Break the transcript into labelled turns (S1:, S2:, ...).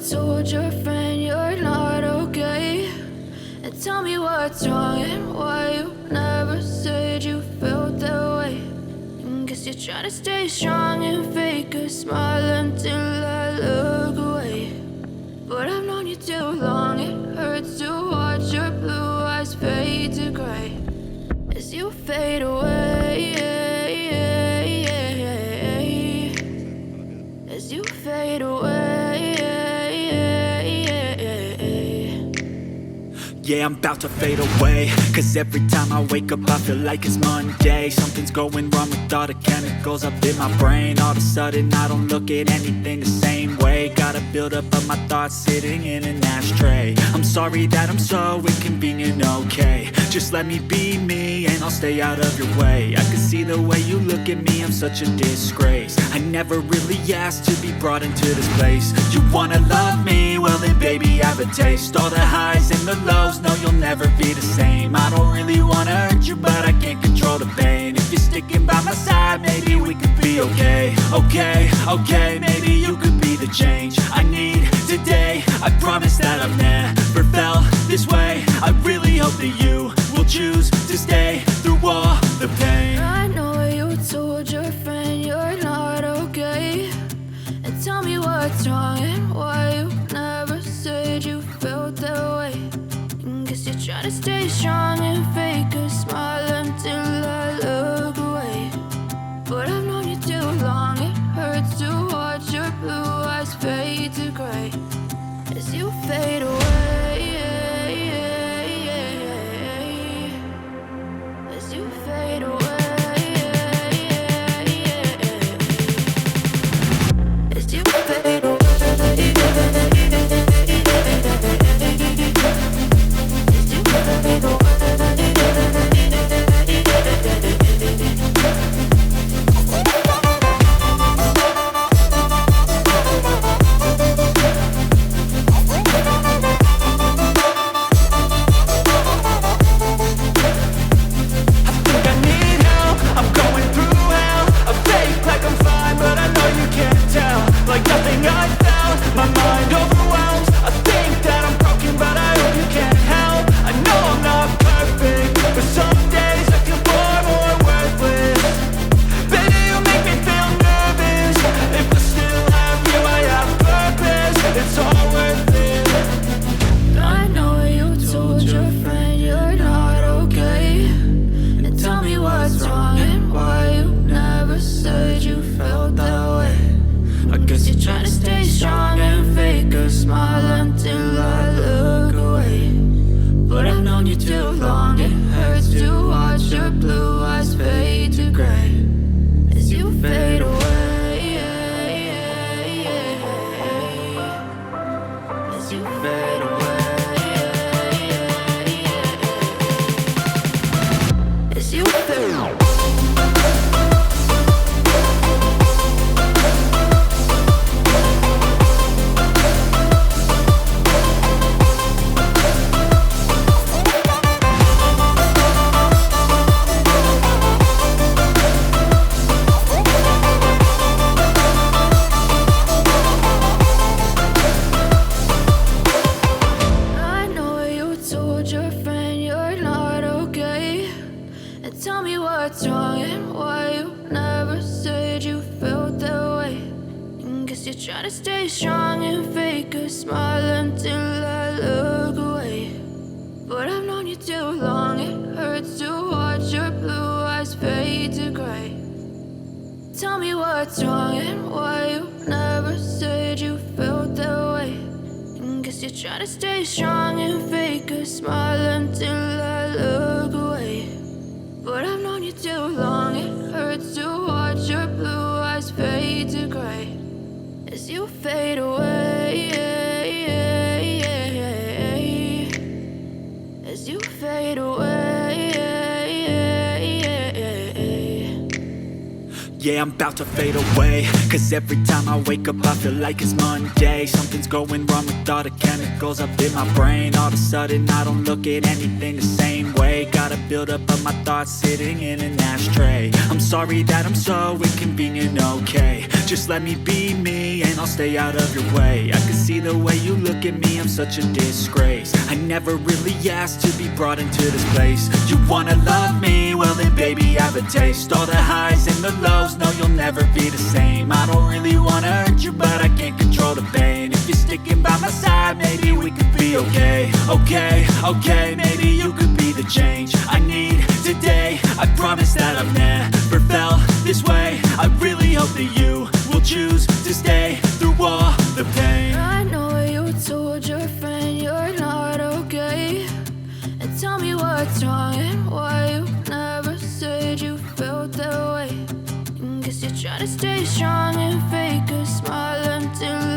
S1: told your friend you're not okay? And tell me what's wrong and why you never said you felt that way. And guess you're trying to stay strong and fake a smile until I look away. But I've known you too long, it hurts to watch your blue eyes fade to gray as you fade away, as you fade away.
S2: Yeah, I'm about to fade away, cause every time I wake up I feel like it's Monday. Something's going wrong with all the chemicals up in my brain. All of a sudden I don't look at anything the same way. Got a buildup of my thoughts sitting in an ashtray. I'm sorry that I'm so inconvenient, okay? Just let me be me and I'll stay out of your way. I can see the way you look at me, I'm such a disgrace. I never really asked to be brought into this place. You wanna love me? Well then baby I have a taste. All the highs and the lows, no you'll never be the same. I don't really wanna hurt you but I can't control the pain. If you're sticking by my side maybe we could be okay. Okay, maybe you could be the change I need today. I promise that I've never felt this way. I really hope that you will choose to stay through all the pain.
S1: I know you told your friend you're not okay. And tell me what's wrong and why you never said you felt that way. And guess you're trying to stay strong and fake a smile until I look away. But I've known you too long, it hurts to watch your blue eyes fade to gray as you fade away, as you fade away, as you fade away. Try to stay strong and fake a smile until I look away. But I've known you too long, it hurts to watch your blue eyes fade to gray. Tell me what's wrong and why you never said you felt that way. And guess you're trying to stay strong and fake a smile until I look away. But I've known you too long, it hurts to watch your blue eyes fade to gray as you fade away, as you fade away.
S2: Yeah, I'm about to fade away, cause every time I wake up I feel like it's Monday. Something's going wrong with all the chemicals up in my brain. All of a sudden I don't look at anything the same way. Got a buildup of my thoughts sitting in an ashtray. I'm sorry that I'm so inconvenient, okay? Just let me be me and and I'll stay out of your way. I can see the way you look at me, I'm such a disgrace. I never really asked to be brought into this place. You wanna love me? Well then baby, have a taste. All the highs and the lows, no you'll never be the same. I don't really wanna hurt you, but I can't control the pain. If you're sticking by my side, maybe we could be okay. Okay, maybe you could be the change I need today. I promise that I've never felt this way. I really hope that you will choose to stay through all the pain.
S1: I know you told your friend you're not okay, and tell me what's wrong and why you never said you felt that way. Guess you're trying to stay strong and fake a smile until